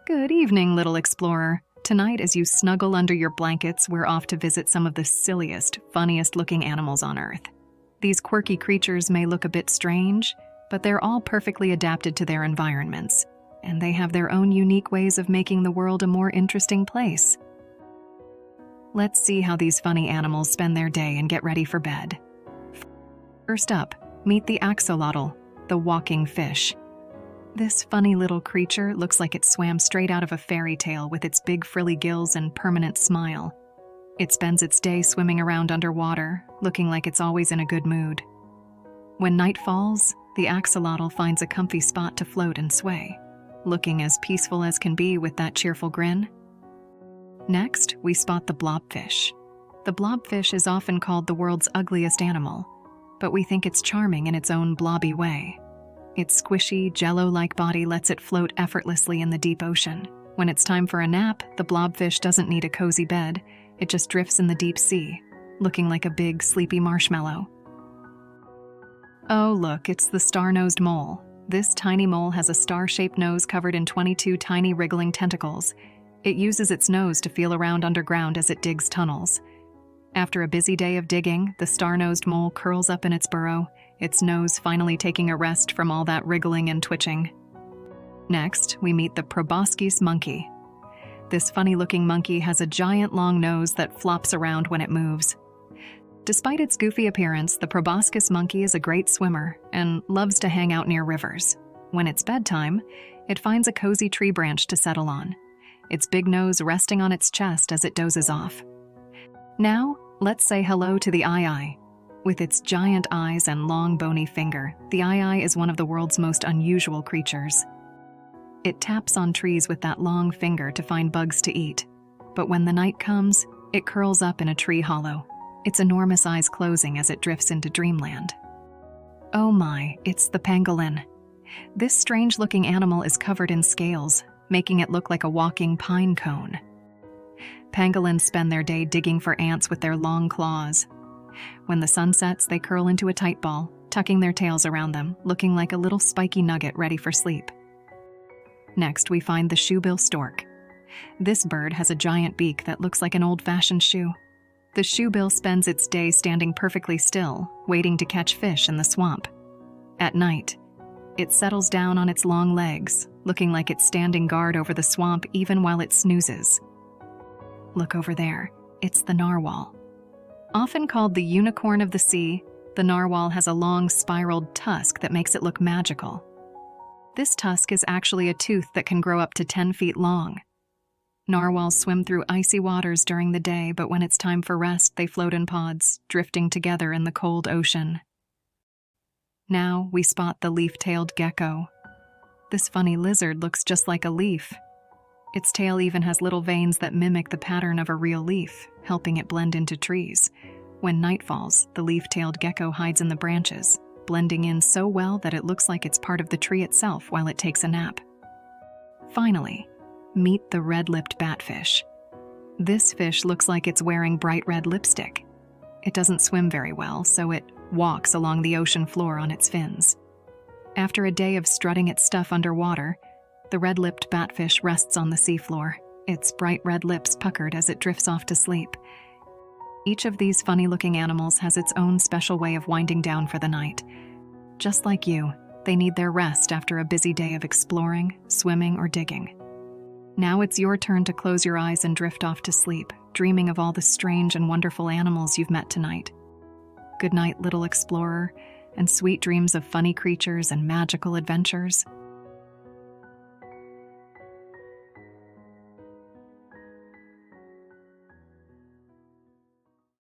Good evening, little explorer. Tonight, as you snuggle under your blankets, we're off to visit some of the silliest, funniest-looking animals on Earth. These quirky creatures may look a bit strange, but they're all perfectly adapted to their environments, and they have their own unique ways of making the world a more interesting place. Let's see how these funny animals spend their day and get ready for bed. First up, meet the axolotl, the walking fish. This funny little creature looks like it swam straight out of a fairy tale with its big frilly gills and permanent smile. It spends its day swimming around underwater, looking like it's always in a good mood. When night falls, the axolotl finds a comfy spot to float and sway, looking as peaceful as can be with that cheerful grin. Next, we spot the blobfish. The blobfish is often called the world's ugliest animal, but we think it's charming in its own blobby way. Its squishy, jello-like body lets it float effortlessly in the deep ocean. When it's time for a nap, the blobfish doesn't need a cozy bed. It just drifts in the deep sea, looking like a big, sleepy marshmallow. Oh, look, it's the Starnosed Mole. This tiny mole has a star-shaped nose covered in 22 tiny wriggling tentacles. It uses its nose to feel around underground as it digs tunnels. After a busy day of digging, the star-nosed mole curls up in its burrow, its nose finally taking a rest from all that wriggling and twitching. Next, we meet the Proboscis Monkey. This funny-looking monkey has a giant long nose that flops around when it moves. Despite its goofy appearance, the Proboscis Monkey is a great swimmer and loves to hang out near rivers. When it's bedtime, it finds a cozy tree branch to settle on, its big nose resting on its chest as it dozes off. Now, let's say hello to the eye. With its giant eyes and long bony finger, the eye is one of the world's most unusual creatures. It taps on trees with that long finger to find bugs to eat. But when the night comes, it curls up in a tree hollow, its enormous eyes closing as it drifts into Dreamland. Oh my, it's the pangolin. This strange-looking animal is covered in scales, making it look like a walking pine cone. Pangolins spend their day digging for ants with their long claws. When the sun sets, they curl into a tight ball, tucking their tails around them, looking like a little spiky nugget ready for sleep. Next, we find the Shoebill Stork. This bird has a giant beak that looks like an old-fashioned shoe. The shoebill spends its day standing perfectly still, waiting to catch fish in the swamp. At night, it settles down on its long legs, looking like it's standing guard over the swamp even while it snoozes. Look over there, it's the narwhal. Often called the unicorn of the sea, the narwhal has a long spiraled tusk that makes it look magical. This tusk is actually a tooth that can grow up to 10 feet long. Narwhals swim through icy waters during the day, but when it's time for rest, they float in pods, drifting together in the cold ocean. Now we spot the Leaf-Tailed Gecko. This funny lizard looks just like a leaf. Its tail even has little veins that mimic the pattern of a real leaf, helping it blend into trees. When night falls, the Leaf-Tailed Gecko hides in the branches, blending in so well that it looks like it's part of the tree itself while it takes a nap. Finally, meet the Red-Lipped Batfish. This fish looks like it's wearing bright red lipstick. It doesn't swim very well, so it walks along the ocean floor on its fins. After a day of strutting its stuff underwater, the red-lipped batfish rests on the seafloor, its bright red lips puckered as it drifts off to sleep. Each of these funny-looking animals has its own special way of winding down for the night. Just like you, they need their rest after a busy day of exploring, swimming, or digging. Now it's your turn to close your eyes and drift off to sleep, dreaming of all the strange and wonderful animals you've met tonight. Good night, little explorer, and sweet dreams of funny creatures and magical adventures.